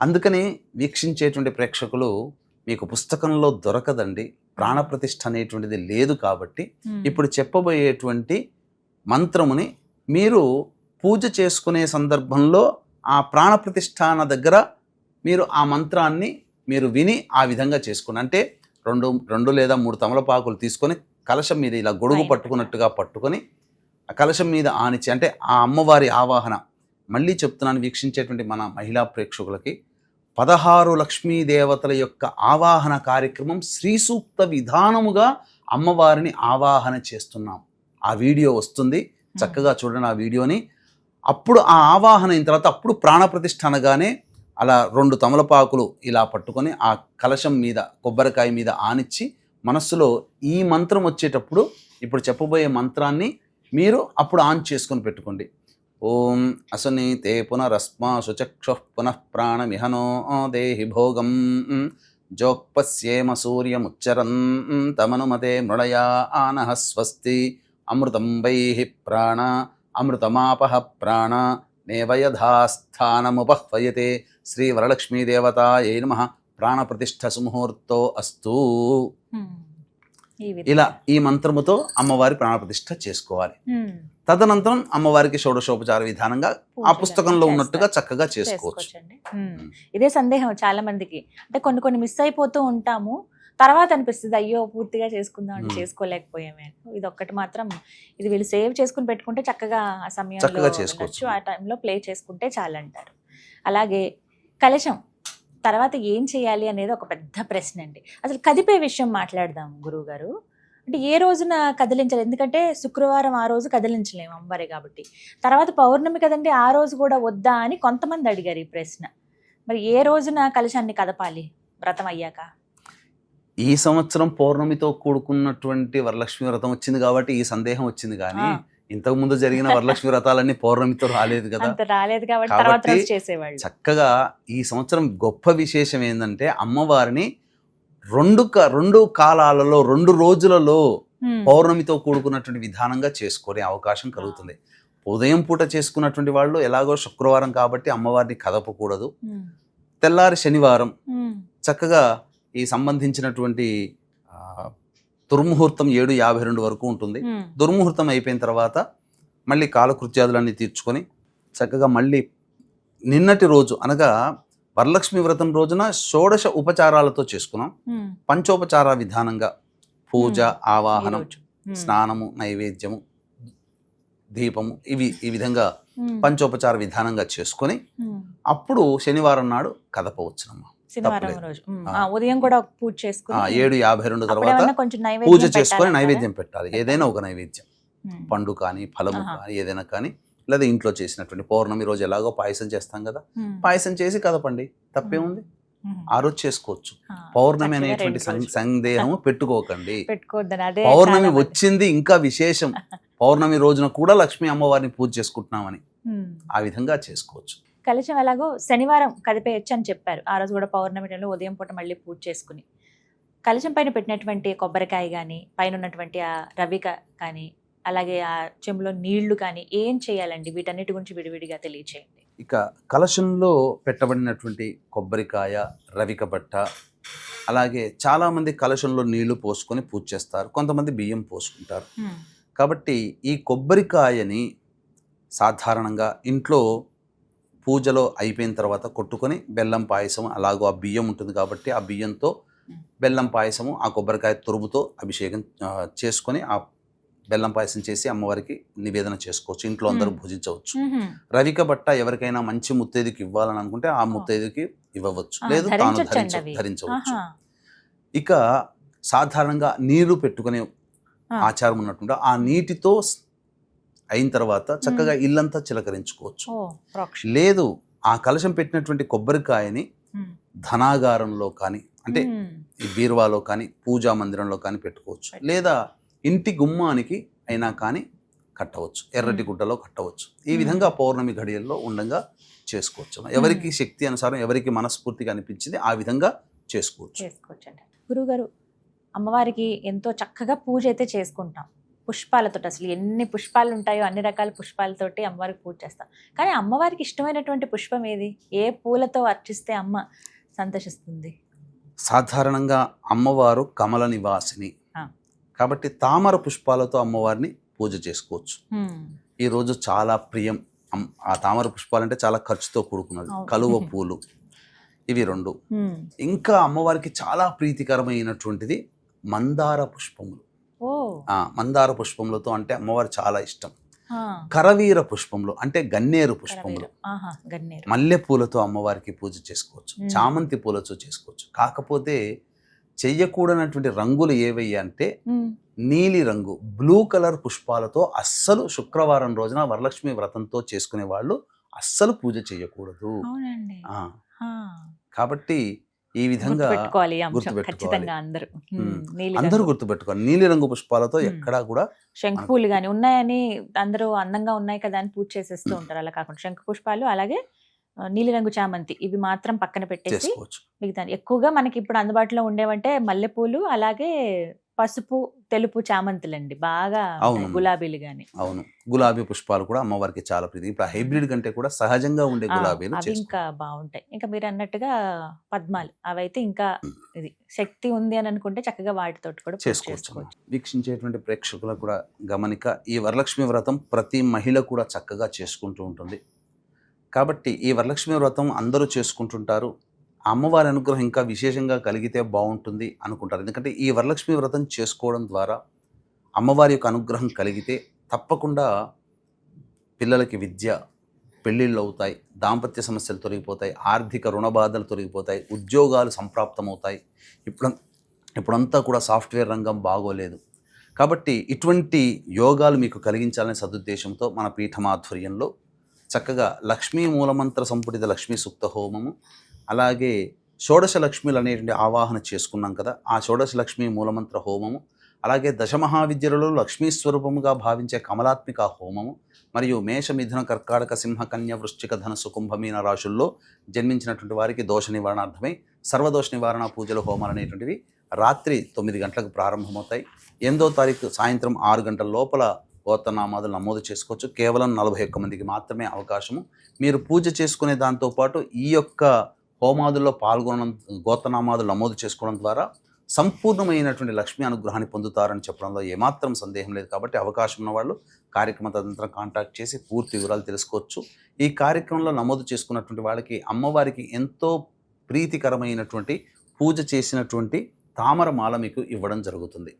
అందుకని వీక్షించేటువంటి ప్రేక్షకులు, మీకు పుస్తకంలో దొరకదండి, ప్రాణప్రతిష్ఠ అనేటువంటిది లేదు. కాబట్టి ఇప్పుడు చెప్పబోయేటువంటి మంత్రముని మీరు పూజ చేసుకునే సందర్భంలో ఆ ప్రాణప్రతిష్ఠాన దగ్గర మీరు ఆ మంత్రాన్ని మీరు విని ఆ విధంగా చేసుకుని, అంటే రెండు లేదా 3 తమలపాకులు తీసుకొని కలశం మీద ఇలా గొడుగు పట్టుకున్నట్టుగా పట్టుకొని ఆ కలశం మీద ఆనిచి, అంటే ఆ అమ్మవారి ఆవాహన. మళ్ళీ చెప్తున్నాను వీక్షించేటువంటి మన మహిళా ప్రేక్షకులకి, 16 లక్ష్మీదేవతల యొక్క ఆవాహన కార్యక్రమం శ్రీ సూక్త విధానముగా అమ్మవారిని ఆవాహన చేస్తున్నాం. ఆ వీడియో వస్తుంది, చక్కగా చూడండి ఆ వీడియోని. అప్పుడు ఆ ఆవాహన అయిన తర్వాత అప్పుడు ప్రాణప్రతిష్ఠ అనగానే అలా 2 తమలపాకులు ఇలా పట్టుకొని ఆ కలశం మీద కొబ్బరికాయ మీద ఆనిచ్చి మనస్సులో ఈ మంత్రం వచ్చేటప్పుడు ఇప్పుడు చెప్పబోయే మంత్రాన్ని మీరు అప్పుడు ఆన్ చేసుకొని పెట్టుకోండి. ఓం అసునీతే పునరస్మాసు చక్షుః పునః ప్రాణమిహనో దేహి భోగం జోక్పస్యేమ సూర్యముచ్చరన్ తమనుమతే మృళయా ఆనః స్వస్తి అమృతం వైహి ప్రాణ అమృతమాపః ప్రాణ నేవయధాస్థానముపహ్వయతే శ్రీ వరలక్ష్మీదేవతాయై నమః ప్రాణప్రతిష్ఠ సుముహూర్తో అస్తు. ఇలా ఈ మంత్రముతో అమ్మవారి ప్రాణప్రతిష్ఠ చేసుకోవాలి. తదనంతరం అమ్మవారికి షోడశోపచార విధానంగా ఆ పుస్తకంలో ఉన్నట్టుగా చక్కగా చేసుకోవచ్చు. ఇదే సందేహం చాలా మందికి, అంటే కొన్ని మిస్ అయిపోతూ ఉంటాము, తర్వాత అనిపిస్తుంది అయ్యో పూర్తిగా చేసుకుందాం అంటే చేసుకోలేకపోయామే. ఇది ఒక్కటి మాత్రం, ఇది వీళ్ళు సేవ్ చేసుకుని పెట్టుకుంటే చక్కగా ఆ సమయంలో చేసుకోవచ్చు, ఆ టైంలో ప్లే చేసుకుంటే చాలంటారు. అలాగే కలశం తర్వాత ఏం చేయాలి అనేది ఒక పెద్ద ప్రశ్న అండి. అసలు కదిపే విషయం మాట్లాడదాం గురువు గారు. అంటే ఏ రోజున కదిలించాలి? ఎందుకంటే శుక్రవారం ఆ రోజు కదిలించలేము అమ్మవారి కాబట్టి, తర్వాత పౌర్ణమి కదండి, ఆ రోజు కూడా వద్దా అని కొంతమంది అడిగారు ఈ ప్రశ్న. మరి ఏ రోజున కలశాన్ని కదపాలి వ్రతం అయ్యాక? ఈ సంవత్సరం పౌర్ణమితో కూడుకున్నటువంటి వరలక్ష్మి వ్రతం వచ్చింది కాబట్టి ఈ సందేహం వచ్చింది, కానీ ఇంతకు ముందు జరిగిన వరలక్ష్మి వ్రతాలన్నీ పౌర్ణమితో రాలేదు కదా, కాబట్టి చక్కగా ఈ సంవత్సరం గొప్ప విశేషం ఏంటంటే అమ్మవారిని రెండు కాలాలలో 2 రోజులలో పౌర్ణమితో కూడుకున్నటువంటి విధానంగా చేసుకునే అవకాశం కలుగుతుంది. ఉదయం పూట చేసుకున్నటువంటి వాళ్ళు ఎలాగో శుక్రవారం కాబట్టి అమ్మవారిని కదపకూడదు. తెల్లారి శనివారం చక్కగా ఈ సంబంధించినటువంటి దుర్ముహూర్తం 7:52 వరకు ఉంటుంది. దుర్ముహూర్తం అయిపోయిన తర్వాత మళ్ళీ కాలకృత్యాదులన్నీ తీర్చుకొని చక్కగా మళ్ళీ నిన్నటి రోజు అనగా వరలక్ష్మి వ్రతం రోజున షోడశ ఉపచారాలతో చేసుకున్నాం. పంచోపచార విధానంగా పూజ, ఆవాహనం స్నానము, నైవేద్యము, దీపము ఇవి ఈ విధంగా పంచోపచార విధానంగా చేసుకొని అప్పుడు శనివారం నాడు కదపవచ్చునమ్మా. శనివారం తప్పలేదు. రోజు ఆ. ఉదయం కూడా ఒక పూజ చేసుకుని 7:52 అప్పుడు తర్వాత ఏమన్నా కొంచెం పూజ నైవేద్యం చేసుకొని పెట్టాలంటారా? నైవేద్యం పెట్టాలి. ఏదైనా ఒక నైవేద్యం, ఉమ్. పండు కానీ ఫలము ఆహా. కానీ ఏదైనా కానీ, లేదా ఇంట్లో చేసినటువంటి పౌర్ణమి రోజు ఎలాగో పాయసం చేస్తాం కదా, ఉమ్. పాయసం చేసి కదపండి, తప్పేముంది, ఉమ్. ఆ రోజు చేసుకోవచ్చు. ఆ, పౌర్ణమి చక్కగా అనేటువంటి రెండు రోజులు. సందేహం పెట్టుకోకండి. పెట్టుకోవద్దని అదే పౌర్ణమి చాలా మంది. వచ్చింది ఇంకా విశేషం. పౌర్ణమి రోజున కూడా లక్ష్మీ అమ్మవారిని పూజ చేసుకుంటున్నామని ఉమ్. ఆ విధంగా చేసుకోవచ్చు. కలశం ఎలాగో శనివారం కదిపేయచ్చు అని చెప్పారు. ఆ రోజు కూడా పౌర్ణమి టైంలో ఉదయం పూట మళ్ళీ పూజ చేసుకుని కలశం పైన పెట్టినటువంటి కొబ్బరికాయ కానీ, పైన ఉన్నటువంటి ఆ రవిక కానీ, అలాగే ఆ చెంబులో నీళ్లు కానీ ఏం చేయాలండి? వీటన్నిటి గురించి విడివిడిగా తెలియచేయండి. ఇక కలశంలో పెట్టబడినటువంటి కొబ్బరికాయ, రవిక బట్ట, అలాగే చాలామంది కలశంలో నీళ్లు పోసుకొని పూజ చేస్తారు, కొంతమంది బియ్యం పోసుకుంటారు. ఉమ్. కాబట్టి ఈ కొబ్బరికాయని సాధారణంగా ఇంట్లో పూజలో అయిపోయిన తర్వాత కొట్టుకొని బెల్లం పాయసం, అలాగో ఆ బియ్యం ఉంటుంది కాబట్టి ఆ బియ్యంతో బెల్లం పాయసము, ఆ కొబ్బరికాయ తురుముతో అభిషేకం చేసుకొని ఆ బెల్లం పాయసం చేసి అమ్మవారికి నివేదన చేసుకోవచ్చు. ఇంట్లో అందరూ భుజించవచ్చు. ఉహుం. రవిక బట్ట ఎవరికైనా మంచి ముత్తైదుకి ఇవ్వాలని అనుకుంటే ఆ ముత్తైదుకి ఇవ్వవచ్చు, ఆ, లేదు తాను ధరించొచ్చండి అవి. ధరించవచ్చు. ఆహా. ఇక సాధారణంగా నీరు పెట్టుకునే ఆ. ఆచారం ఉన్నట్టుంటే ఆ నీటితో అయిన తర్వాత చక్కగా ఇల్లంతా చిలకరించుకోవచ్చు. ఓ, ప్రోక్ష. లేదు ఆ కలశం పెట్టినటువంటి కొబ్బరికాయని ఉమ్. ధనాగారంలో కానీ, అంటే ఉమ్. ఈ బీరువాలో కానీ, పూజా మందిరంలో కానీ పెట్టుకోవచ్చు, లేదా ఇంటి గుమ్మానికి అయినా కానీ కట్టవచ్చు, ఎర్రటి గుడ్డలో కట్టవచ్చు. ఈ విధంగా పౌర్ణమి ఘడియల్లో ఉండగా చేసుకోవచ్చు. ఎవరికి శక్తి అనుసారం, ఎవరికి మనస్ఫూర్తిగా అనిపించింది ఆ విధంగా చేసుకోవచ్చు. చేసుకోవచ్చండి. గురుగారు, అమ్మవారికి ఎంతో చక్కగా పూజ అయితే చేసుకుంటాం పుష్పాలతో. అసలు ఎన్ని పుష్పాలు ఉంటాయో అన్ని రకాల పుష్పాలతోటి అమ్మవారికి పూజ చేస్తాం. కానీ అమ్మవారికి ఇష్టమైనటువంటి పుష్పం ఏది? ఏ పూలతో అర్చిస్తే అమ్మ సంతోషిస్తుంది? సాధారణంగా అమ్మవారు కమల నివాసిని ఆ. కాబట్టి తామర పుష్పాలతో అమ్మవారిని పూజ చేసుకోవచ్చు. ఉమ్. ఈ రోజు చాలా ప్రియం ఆ తామర పుష్పాలంటే చాలా ఖర్చుతో కూడుకున్నది. అవును. కలువ పూలు ఇవి రెండు. ఉమ్. ఇంకా అమ్మవారికి చాలా ప్రీతికరమైనటువంటిది మందార పుష్పములు. ఓ. మందార పుష్పములతో అంటే అమ్మవారు చాలా ఇష్టం. ఆ. కరవీర పుష్పములు అంటే గన్నేరు పుష్పములు, కరవేరు. ఆహా, గన్నేరు. మల్లె పూలతో అమ్మవారికి పూజ చేసుకోవచ్చు, చామంతి పూలతో చేసుకోవచ్చు. కాకపోతే చెయ్యకూడనటువంటి రంగులు ఏవయ్యా అంటే ఉమ్. నీలి రంగు, బ్లూ కలర్ పుష్పాలతో అస్సలు శుక్రవారం రోజున వరలక్ష్మి వ్రతంతో చేసుకునే వాళ్ళు అస్సలు పూజ చేయకూడదు. అవునండి. ఆ, ఆ. కాబట్టి ఈ విధంగా గుర్తుపెట్టుకోవాలి ఈ అంశం గుర్తుపెట్టుకోవాలి. ఖచ్చితంగా అందరూ. నీలి అందరూ రంగు. గుర్తుపెట్టుకోవాలి. నీలి రంగు పుష్పాలతో ఎక్కడా కూడా శంఖ పూలు కానీ ఉన్నాయని అందరూ అందంగా ఉన్నాయి కదా అని పూజ చేసేస్తూ ఉంటారు. అలా కాకుండా శంఖ పుష్పాలు, అలాగే నీలిరంగు చామంతి, ఇవి మాత్రం పక్కన పెట్టేసి చేసుకోవచ్చు. మిగతా ఎక్కువగా మనకి ఇప్పుడు అందుబాటులో ఉండేవంటే మల్లెపూలు, అలాగే పసుపు, తెలుపు చామంతులండి బాగా అవును. ఉంటాయి. గులాబీలు గాని. అవును, గులాబీ పుష్పాలు కూడా అమ్మవారికి చాలా ప్రీతి. ఇప్పుడు హైబ్రిడ్ కంటే కూడా సహజంగా ఉండే ఆ, గులాబీలు అవి చేసుకోవచ్చు. ఇంకా బాగుంటాయి. ఇంకా మీరు అన్నట్టుగా పద్మాలు, అవైతే ఇంకా ఇది శక్తి ఉంది అని అనుకుంటే చక్కగా వాటితోటి కూడా పూజ చేసుకోవచ్చు. చేసుకోవచ్చు. వీక్షించేటువంటి ప్రేక్షకులకు కూడా గమనిక, ఈ వరలక్ష్మి వ్రతం ప్రతి మహిళ కూడా చక్కగా చేసుకుంటూ ఉంటుంది. కాబట్టి ఈ వరలక్ష్మి వ్రతం అందరూ చేసుకుంటుంటారు. అమ్మవారి అనుగ్రహం ఇంకా విశేషంగా కలిగితే బాగుంటుంది అనుకుంటారు. ఎందుకంటే ఈ వరలక్ష్మి వ్రతం చేసుకోవడం ద్వారా అమ్మవారి యొక్క అనుగ్రహం కలిగితే తప్పకుండా పిల్లలకి విద్య, పెళ్ళిళ్ళు అవుతాయి, దాంపత్య సమస్యలు తొలగిపోతాయి, ఆర్థిక రుణ బాధలు తొలగిపోతాయి, ఉద్యోగాలు సంప్రాప్తమవుతాయి. ఇప్పుడంతా కూడా సాఫ్ట్వేర్ రంగం బాగోలేదు. కాబట్టి ఇటువంటి యోగాలు మీకు కలిగించాలనే సదుద్దేశంతో మన పీఠమాధ్వర్యంలో చక్కగా లక్ష్మీ మూలమంత్ర సంపుటిత లక్ష్మీ సూక్త హోమము, అలాగే షోడశ లక్ష్మిలు అనేటువంటి ఆవాహన చేసుకున్నాం కదా, ఆ షోడశ లక్ష్మీ మూలమంత్ర హోమము, అలాగే దశమహావిద్యలలో లక్ష్మీ స్వరూపముగా భావించే కమలాత్మిక హోమము, మరియు మేష, మిథున, కర్కాటక, సింహ, కన్య, వృశ్చిక, ధనుసు, కుంభమీన రాశుల్లో జన్మించినటువంటి వారికి దోష నివారణార్థమై సర్వదోష నివారణ పూజలు, హోమాలు అనేటువంటివి రాత్రి 9 గంటలకు ప్రారంభమవుతాయి. 8వ తారీఖు సాయంత్రం 6 గంటల లోపల గోత్రనామాదులు నమోదు చేసుకోవచ్చు. కేవలం 41 మందికి మాత్రమే అవకాశము. మీరు పూజ చేసుకునే దాంతోపాటు ఈ యొక్క హోమాదుల్లో పాల్గొనడం, గోత్రనామాదులు నమోదు చేసుకోవడం ద్వారా సంపూర్ణమైనటువంటి లక్ష్మీ అనుగ్రహాన్ని పొందుతారని చెప్పడంలో ఏమాత్రం సందేహం లేదు. కాబట్టి అవకాశం ఉన్న వాళ్ళు కార్యక్రమ తదనంతరం కాంటాక్ట్ చేసి పూర్తి వివరాలు తెలుసుకోవచ్చు. ఈ కార్యక్రమంలో నమోదు చేసుకున్నటువంటి వాళ్ళకి అమ్మవారికి ఎంతో ప్రీతికరమైనటువంటి పూజ చేసినటువంటి తామర మాల మీకు ఇవ్వడం జరుగుతుంది.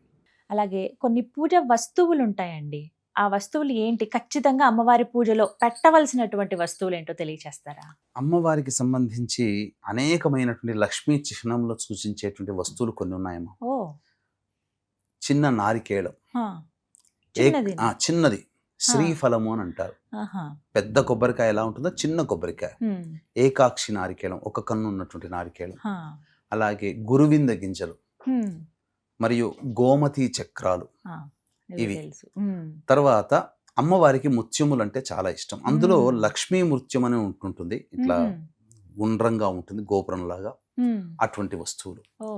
అలాగే కొన్ని పూజ వస్తువులు ఉంటాయండి. ఆ వస్తువులు ఏంటి? ఖచ్చితంగా అమ్మవారి పూజలో పెట్టవలసినటువంటి వస్తువులు ఏంటో తెలియచేస్తారా? అమ్మవారికి సంబంధించి అనేకమైనటువంటి లక్ష్మీ చిహ్నంలో సూచించేటువంటి వస్తువులు కొన్ని ఉన్నాయమ్మా. ఓ చిన్న నారికేళం, హా, చిన్నది. చిన్నది శ్రీఫలము అని అంటారు. ఆహా. పెద్ద కొబ్బరికాయ ఎలా ఉంటుందో చిన్న కొబ్బరికాయ. ఏకాక్షి నారికేళం, ఒక కన్ను ఉన్నటువంటి నారికేళం. హా. అలాగే గురువింద గింజలు, హ్మ్. మరియు గోమతి చక్రాలు. ఆ, ఇవి ఇవి. తెలుసు. తర్వాత అమ్మవారికి ముత్యములు అంటే చాలా ఇష్టం. అందులో మ్మ్. లక్ష్మీ ముత్యం అని ఉంటుంటుంది, ఇట్లా గుండ్రంగా ఉంటుంది గోపురంలాగా. అటువంటి వస్తువులు ఓ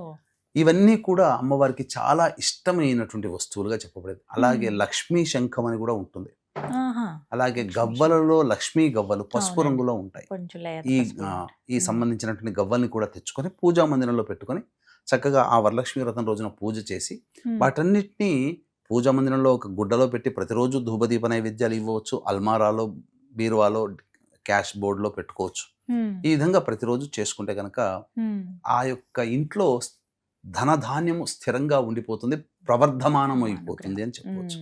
ఇవన్నీ కూడా అమ్మవారికి చాలా ఇష్టమైనటువంటి వస్తువులుగా చెప్పబడేది. అలాగే మ్మ్. లక్ష్మీ శంఖం అని కూడా ఉంటుంది. ఆహా. అలాగే లక్ష్మీ గవ్వలలో లక్ష్మీ గవ్వలు పసుపు అవునండి. రంగులో ఉంటాయి. కొంచెం లేత ఈ పసుపు ఉంటుంది. ఈ సంబంధించినటువంటి గవ్వల్ని కూడా తెచ్చుకొని పూజా మందిరంలో పెట్టుకొని చక్కగా ఆ వరలక్ష్మి వ్రతం రోజున పూజ చేసి వాటన్నిటినీ పూజా మందిరంలో ఒక గుడ్డలో పెట్టి ప్రతిరోజు ధూపదీప నైవేద్యాలు ఇవ్వవచ్చు. అల్మారాలో, బీరువాలో, క్యాష్ బోర్డులో పెట్టుకోవచ్చు. ఈ విధంగా ప్రతిరోజు చేసుకుంటే కనుక ఆ యొక్క ఇంట్లో ధనధాన్యము స్థిరంగా ఉండిపోతుంది, ప్రవర్ధమానం అయిపోతుంది అని చెప్పవచ్చు.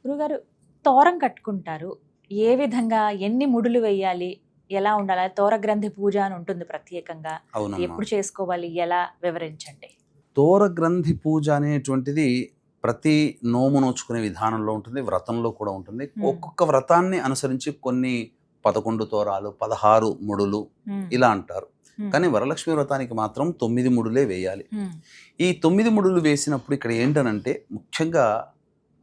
గురుగారు, తోరం కట్టుకుంటారు. ఏ విధంగా ఎన్ని ముడులు వేయాలి, ఎలా ఉండాలి? తోర గ్రంథి పూజ అని ఉంటుంది ప్రత్యేకంగా. అవునమ్మా. ఎప్పుడు చేసుకోవాలి, ఎలా వివరించండి. తోర గ్రంథి పూజ అనేటువంటిది ప్రతి నోము నోచుకునే విధానంలో ఉంటుంది, వ్రతంలో కూడా ఉంటుంది. ఒక్కొక్క వ్రతాన్ని అనుసరించి కొన్ని 11 తోరాలు, 16 ముడులు ఇలా అంటారు. కానీ వరలక్ష్మి వ్రతానికి మాత్రం 9 ముడులే వేయాలి. ఈ 9 ముడులు వేసినప్పుడు ఇక్కడ ఏంటనంటే ముఖ్యంగా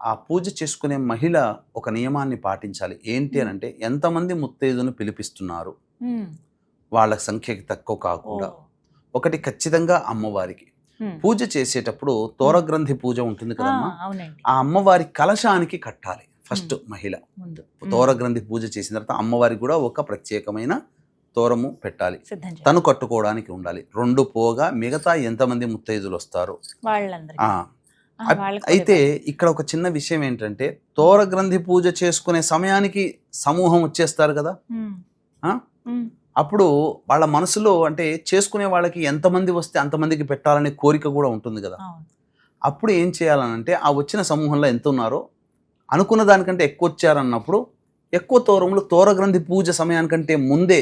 ఆ పూజ చేసుకునే మహిళ ఒక నియమాన్ని పాటించాలి. ఏంటి అనంటే ఎంతమంది ముత్తైదును పిలిపిస్తున్నారు, వాళ్ళ సంఖ్యకి తక్కువ కాకుండా. ఒకటి ఖచ్చితంగా అమ్మవారికి పూజ చేసేటప్పుడు తోరగ్రంథి పూజ ఉంటుంది కదమ్మా, ఆ అమ్మవారి కలశానికి కట్టాలి ఫస్ట్ మహిళ. తోరగ్రంథి పూజ చేసిన తర్వాత అమ్మవారికి కూడా ఒక ప్రత్యేకమైన తోరము పెట్టాలి, తను కట్టుకోవడానికి ఉండాలి. 2 పోగా మిగతా ఎంతమంది ముత్తైదులు వస్తారు అయితే ఇక్కడ ఒక చిన్న విషయం ఏంటంటే తోరగ్రంథి పూజ చేసుకునే సమయానికి సమూహం వచ్చేస్తారు కదా, అప్పుడు వాళ్ళ మనసులో అంటే చేసుకునే వాళ్ళకి ఎంతమంది వస్తే అంతమందికి పెట్టాలనే కోరిక కూడా ఉంటుంది కదా. అప్పుడు ఏం చేయాలనంటే ఆ వచ్చిన సమూహంలో ఎంత ఉన్నారో అనుకున్న దానికంటే ఎక్కువ వచ్చారన్నప్పుడు ఎక్కువ తోరములు తోరగ్రంథి పూజ సమయానికంటే ముందే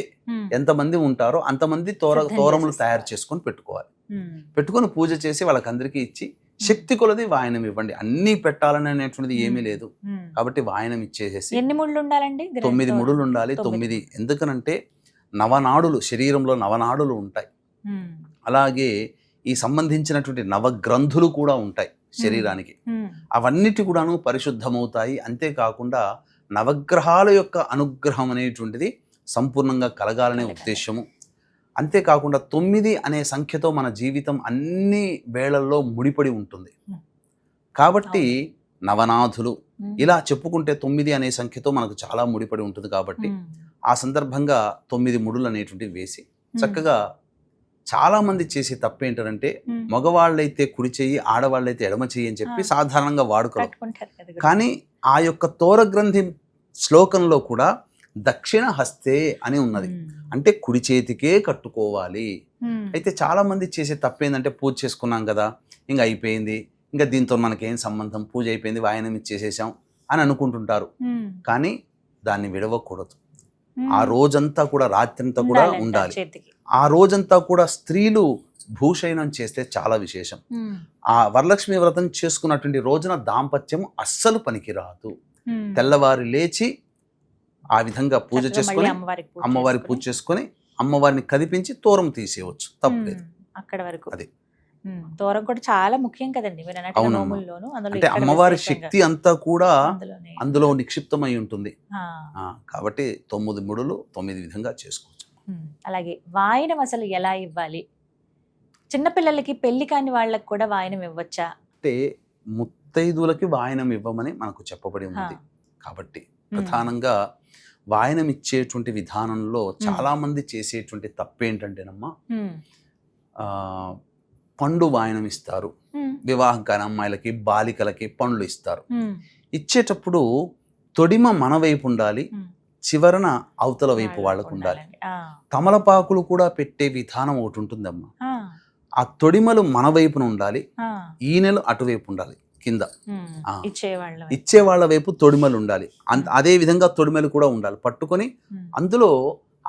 ఎంతమంది ఉంటారో అంతమంది తోరములు తయారు చేసుకొని పెట్టుకోవాలి. పెట్టుకొని పూజ చేసి వాళ్ళకందరికీ ఇచ్చి శక్తి కొలది వాయనం ఇవ్వండి. అన్ని పెట్టాలని అనేటువంటిది ఏమీ లేదు కాబట్టి వాయనం ఇచ్చేసేసి. ఎన్ని ముళ్ళు ఉండాలండి? 9 ముడులు ఉండాలి. 9 ఎందుకనంటే నవనాడులు, శరీరంలో నవనాడులు ఉంటాయి. అలాగే ఈ సంబంధించినటువంటి నవగ్రంథులు కూడా ఉంటాయి శరీరానికి. అవన్నిటి కూడాను పరిశుద్ధమవుతాయి. అంతేకాకుండా నవగ్రహాల యొక్క అనుగ్రహం అనేటువంటిది సంపూర్ణంగా కలగాలనే ఉద్దేశము. అంతేకాకుండా 9 అనే సంఖ్యతో మన జీవితం అన్ని వేళల్లో ముడిపడి ఉంటుంది కాబట్టి నవనాథులు ఇలా చెప్పుకుంటే 9 అనే సంఖ్యతో మనకు చాలా ముడిపడి ఉంటుంది కాబట్టి ఆ సందర్భంగా 9 ముడులు అనేటువంటివి వేసి చక్కగా. చాలా మంది చేసే తప్పేంటంటే మగవాళ్ళైతే కుడి చెయ్యి, ఆడవాళ్ళైతే ఎడమ చెయ్యి అని చెప్పి సాధారణంగా వాడుకోరు. కానీ ఆ యొక్క తోరగ్రంథి శ్లోకంలో కూడా దక్షిణ హస్తే అని ఉన్నది, అంటే కుడి చేతికే కట్టుకోవాలి. అయితే చాలా మంది చేసే తప్పేందంటే పూజ చేసుకున్నాం కదా, ఇంకా అయిపోయింది, ఇంకా దీంతో మనకేం సంబంధం, పూజ అయిపోయింది, వాయనం ఇచ్చేసేసాం అని అనుకుంటుంటారు. కానీ దాన్ని విడవకూడదు. ఆ రోజంతా కూడా, రాత్రంతా కూడా ఉండాలి. ఆ రోజంతా కూడా స్త్రీలు భూషయనం చేస్తే చాలా విశేషం. ఆ వరలక్ష్మి వ్రతం చేసుకున్నటువంటి రోజున దాంపత్యం అస్సలు పనికిరాదు. తెల్లవారి లేచి ఆ విధంగా పూజ చేసుకొని అమ్మవారి పూజ చేసుకొని అమ్మవారిని కదిపించి తోరం తీసేయవచ్చు, తప్పలేదు. అక్కడ వరకు అది తోరం కూడా చాలా ముఖ్యం కదండి. అంటే అమ్మవారి శక్తి అంతా కూడా అందులో నిక్షిప్తమై ఉంటుంది కాబట్టి 9 ముడులు 9 విధంగా చేసుకోవచ్చు. అలాగే వాయనం అసలు ఎలా ఇవ్వాలి? చిన్నపిల్లలకి, పెళ్లి కాని వాళ్ళకి కూడా వాయనం ఇవ్వచ్చా? అంటే ముత్తైదులకి వాయనం ఇవ్వమని మనకు చెప్పబడి ఉంది కాబట్టి ప్రధానంగా వాయనం ఇచ్చేటువంటి విధానంలో చాలా మంది చేసేటువంటి తప్పేంటంటేనమ్మా, పండు వాయనం ఇస్తారు. వివాహం కాని అమ్మాయిలకి, బాలికలకి పండ్లు ఇస్తారు. ఇచ్చేటప్పుడు తొడిమ మన వైపు ఉండాలి, చివరన అవతల వైపు వాళ్ళకు ఉండాలి. తమలపాకులు కూడా పెట్టే విధానం ఒకటి ఉంటుందమ్మా. ఆ తొడిమలు మన వైపున ఉండాలి, ఈనెలు అటువైపు ఉండాలి. కింద ఆ. ఇచ్చేవాళ్ళ ఇచ్చే వాళ్ళ వైపు తొడిమలు ఉండాలి. అదే విధంగా తొడిమలు కూడా ఉండాలి. పట్టుకొని అందులో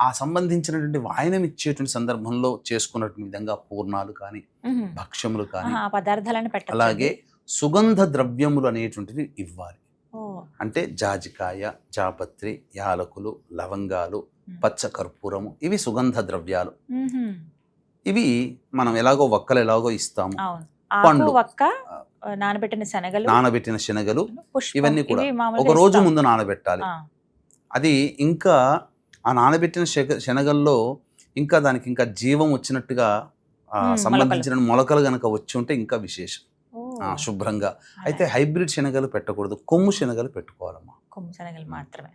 ఆ సంబంధించినటువంటి వాయనం ఇచ్చేటువంటి సందర్భంలో చేసుకున్నటువంటి విధంగా పూర్ణాలు కానీ భక్ష్యములు కానీ పదార్థాలను పెట్టాలి. అలాగే సుగంధ ద్రవ్యములు అనేటువంటివి ఇవ్వాలి. అంటే జాజికాయ, జాపత్రి, యాలకులు, లవంగాలు, పచ్చ కర్పూరము, ఇవి సుగంధ ద్రవ్యాలు. ఇవి మనం ఎలాగో వక్కలు ఎలాగో ఇస్తాము. పండ్లు, నానబెట్టిన శనగలు, ఇవన్నీ కూడా ఒక రోజు ముందు నానబెట్టాలి. అది ఇంకా ఆ నానబెట్టిన శనగల్లో ఇంకా దానికి ఇంకా జీవం వచ్చినట్టుగా సంబంధించిన మొలకలు గనక వచ్చి ఉంటే ఇంకా విశేషం. శుభ్రంగా. అయితే హైబ్రిడ్ శనగలు పెట్టకూడదు, కొమ్ము శనగలు పెట్టుకోవాలమ్మా. కొమ్ము శనగలు మాత్రమే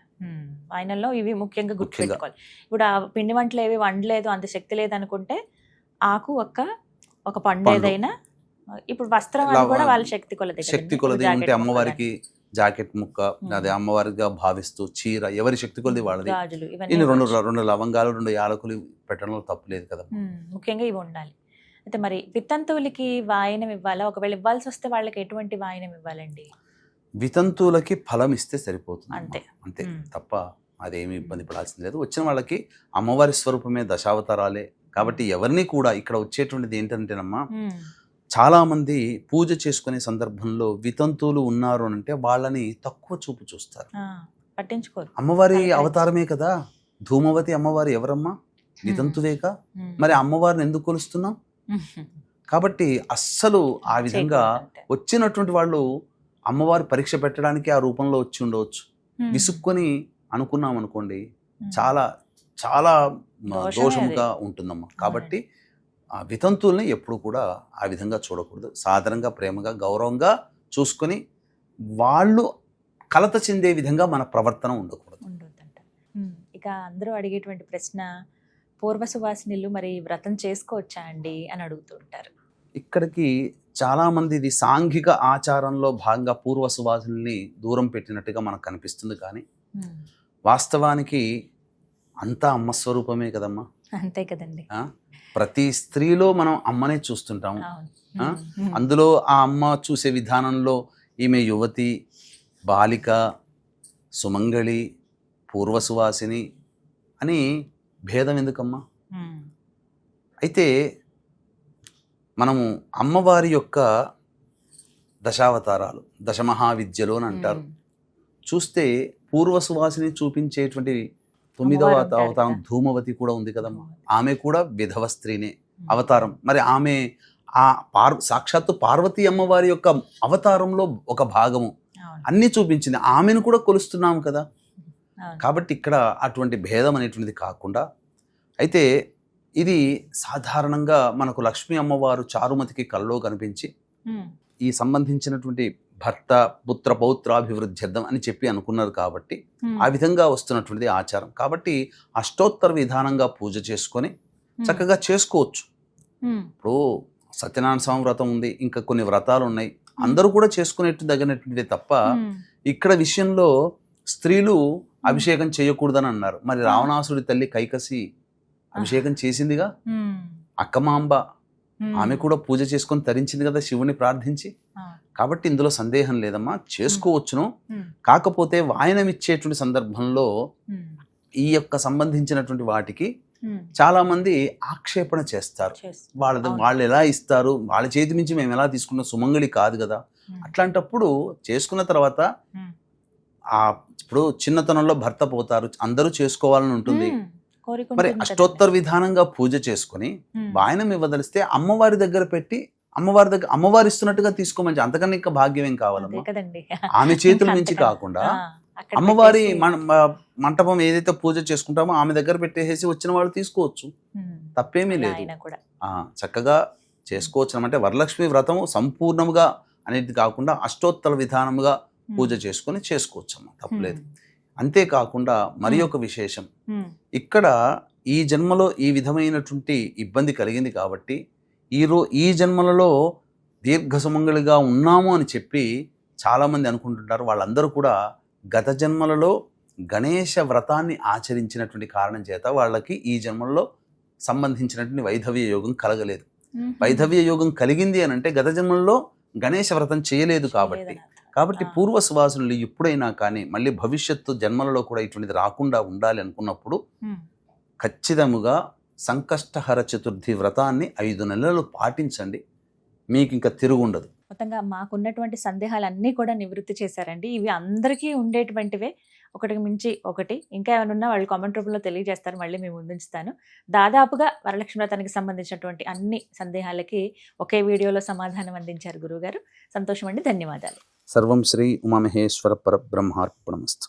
వాయినంలో ఇవి ముఖ్యంగా గుర్తుపెట్టుకోవాలి. ఇప్పుడు ఆ పిండి వంటలు ఏవి వండలేదు, అంత శక్తి లేదనుకుంటే ఆకు ఒక పండు ఏదైనా, ఇప్పుడు వస్త్రం అని కూడా వాళ్ళ శక్తి కొలది ఉంటే అమ్మవారికి జాకెట్ ముక్క, అదే అమ్మవారిగా భావిస్తూ చీర, ఎవరి శక్తి కొలది వాళ్ళది. ఇన్ని రెండు లవంగాలు, 2 యాలకులు పెట్టడంలో తప్పులేదు కదా. ముఖ్యంగా ఇవి ఉండాలి. అయితే మరి వితంతువులకి వాయనం ఇవ్వాలా? ఒకవేళ ఇవ్వాల్సి వస్తే వాళ్ళకి ఎటువంటి వాయనం ఇవ్వాలండి? వితంతువులకి ఫలం ఇస్తే సరిపోతుంది, అంతే తప్ప అదేమి ఇబ్బంది పడాల్సింది లేదు. వచ్చిన వాళ్ళకి అమ్మవారి స్వరూపమే, దశావతారాలే కాబట్టి ఎవరిని కూడా ఇక్కడ వచ్చేటువంటిది ఏంటంటేనమ్మా, చాలా మంది పూజ చేసుకునే సందర్భంలో వితంతువులు ఉన్నారు అంటే వాళ్ళని తక్కువ చూపు చూస్తారు, పట్టించుకోరు. అమ్మవారి అవతారమే కదా, ధూమవతి అమ్మవారి ఎవరమ్మా? వితంతువేగా. మరి అమ్మవారిని ఎందుకు కొలుస్తున్నాం? కాబట్టి అస్సలు ఆ విధంగా వచ్చినటువంటి వాళ్ళు అమ్మవారి పరీక్ష పెట్టడానికి ఆ రూపంలో వచ్చి ఉండవచ్చు. విసుక్కొని అనుకున్నాం అనుకోండి, చాలా చాలా దోషముగా ఉంటుందమ్మా. కాబట్టి ఆ వితంతువుల్ని ఎప్పుడు కూడా ఆ విధంగా చూడకూడదు. సాధారణంగా ప్రేమగా, గౌరవంగా చూసుకొని వాళ్ళు కలత చెందే విధంగా మన ప్రవర్తన ఉండకూడదు. ఇక అందరూ అడిగేటువంటి ప్రశ్న, పూర్వ సువాసినులు మరి వ్రతం చేసుకోవచ్చా అండి అని అడుగుతూ ఉంటారు. ఇక్కడికి చాలా మంది ఇది సాంఘిక ఆచారంలో భాగంగా పూర్వ సువాసినుల్ని దూరం పెట్టినట్టుగా మనకు కనిపిస్తుంది. కానీ వాస్తవానికి అంతా అమ్మ స్వరూపమే కదమ్మా. అంతే కదండి. ప్రతి స్త్రీలో మనం అమ్మనే చూస్తుంటాము. అందులో ఆ అమ్మ చూసే విధానంలో ఈమె యువతి, బాలిక, సుమంగళి, పూర్వ సువాసిని అని భేదం ఎందుకమ్మా? అయితే మనము అమ్మవారి యొక్క దశావతారాలు, దశమహావిద్యలు అని అంటారు. చూస్తే పూర్వ సువాసిని చూపించేటువంటి 9వ అవతారం ధూమవతి కూడా ఉంది కదమ్మా. ఆమె కూడా విధవ స్త్రీనే అవతారం. మరి ఆమె ఆ సాక్షాత్తు పార్వతీ అమ్మవారి యొక్క అవతారంలో ఒక భాగము అన్ని చూపించింది. ఆమెను కూడా కొలుస్తున్నాము కదా. కాబట్టి ఇక్కడ అటువంటి భేదం అనేటువంటిది కాకుండా, అయితే ఇది సాధారణంగా మనకు లక్ష్మీ అమ్మవారు చారుమతికి కల్లో కనిపించి ఈ సంబంధించినటువంటి భర్త పుత్ర పౌత్రాభివృద్ధ్యర్థం అని చెప్పి అనుకున్నారు. కాబట్టి ఆ విధంగా వస్తున్నటువంటిది ఆచారం. కాబట్టి అష్టోత్తర విధానంగా పూజ చేసుకొని చక్కగా చేసుకోవచ్చు. ఇప్పుడు సత్యనారాయణ స్వామి వ్రతం ఉంది, ఇంకా కొన్ని వ్రతాలు ఉన్నాయి, అందరూ కూడా చేసుకునేట్టు తగినటువంటిది తప్ప ఇక్కడ విషయంలో స్త్రీలు అభిషేకం చేయకూడదని అన్నారు. మరి రావణాసుడి తల్లి కైకసి అభిషేకం చేసిందిగా, అక్కమాంబ ఆమె కూడా పూజ చేసుకొని తరించింది కదా శివుని ప్రార్థించి. కాబట్టి ఇందులో సందేహం లేదమ్మా, చేసుకోవచ్చును. కాకపోతే వాయనం ఇచ్చేటువంటి సందర్భంలో ఈ యొక్క సంబంధించినటువంటి వాటికి చాలా మంది ఆక్షేపణ చేస్తారు. వాళ్ళు ఎలా ఇస్తారు, వాళ్ళ చేతి నుంచి మేము ఎలా తీసుకున్న సుమంగళి కాదు కదా. అట్లాంటప్పుడు చేసుకున్న తర్వాత ఇప్పుడు చిన్నతనంలో భర్త పోతారు, అందరూ చేసుకోవాలని ఉంటుంది. మరి అష్టోత్తర విధానంగా పూజ చేసుకుని వాయనం ఇవ్వదలిస్తే అమ్మవారి దగ్గర పెట్టి అమ్మవారి ఇస్తున్నట్టుగా తీసుకోమని, అంతకన్నా ఇంకా భాగ్యం ఏం కావాలమ్మా. ఆమె చేతుల నుంచి కాకుండా అమ్మవారి మంటపం ఏదైతే పూజ చేసుకుంటామో ఆమె దగ్గర పెట్టేసి వచ్చిన వాళ్ళు తీసుకోవచ్చు, తప్పేమీ లేదు. చక్కగా చేసుకోవచ్చు. అంటే వరలక్ష్మి వ్రతం సంపూర్ణముగా అనేది కాకుండా అష్టోత్తర విధానముగా పూజ చేసుకొని చేసుకోవచ్చు అమ్మా, తప్పలేదు. అంతేకాకుండా మరి ఒక విశేషం, ఇక్కడ ఈ జన్మలో ఈ విధమైనటువంటి ఇబ్బంది కలిగింది కాబట్టి ఈ జన్మలలో దీర్ఘ సుమంగళిగా ఉన్నాము అని చెప్పి చాలామంది అనుకుంటుంటారు. వాళ్ళందరూ కూడా గత జన్మలలో గణేశ వ్రతాన్ని ఆచరించినటువంటి కారణం చేత వాళ్ళకి ఈ జన్మల్లో సంబంధించినటువంటి వైధవ్య యోగం కలగలేదు. వైధవ్య యోగం కలిగింది అని అంటే గత జన్మల్లో గణేశ వ్రతం చేయలేదు కాబట్టి. కాబట్టి పూర్వ సువాసులు ఎప్పుడైనా కానీ మళ్ళీ భవిష్యత్తు జన్మలలో కూడా ఇటువంటిది రాకుండా ఉండాలి అనుకున్నప్పుడు ఖచ్చితముగా సంకష్టహర చతుర్థి వ్రతాన్ని 5 నెలలు పాటించండి. మీకు ఇంకా తిరుగుండదు. మొత్తంగా మాకున్నటువంటి సందేహాలన్నీ కూడా నివృత్తి చేశారండి. ఇవి అందరికీ ఉండేటువంటివే, ఒకటికి మించి ఒకటి. ఇంకా ఏమైనా ఉన్నా వాళ్ళు కామెంట్ రూపంలో తెలియజేస్తారు, మళ్ళీ మేము ముందుంచుతాను. దాదాపుగా వరలక్ష్మి వ్రతానికి సంబంధించినటువంటి అన్ని సందేహాలకి ఒకే వీడియోలో సమాధానం అందించారు గురువుగారు. సంతోషం అండి, ధన్యవాదాలు. సర్వం శ్రీ ఉమామహేశ్వర పరబ్రహ్మార్పణమస్తు.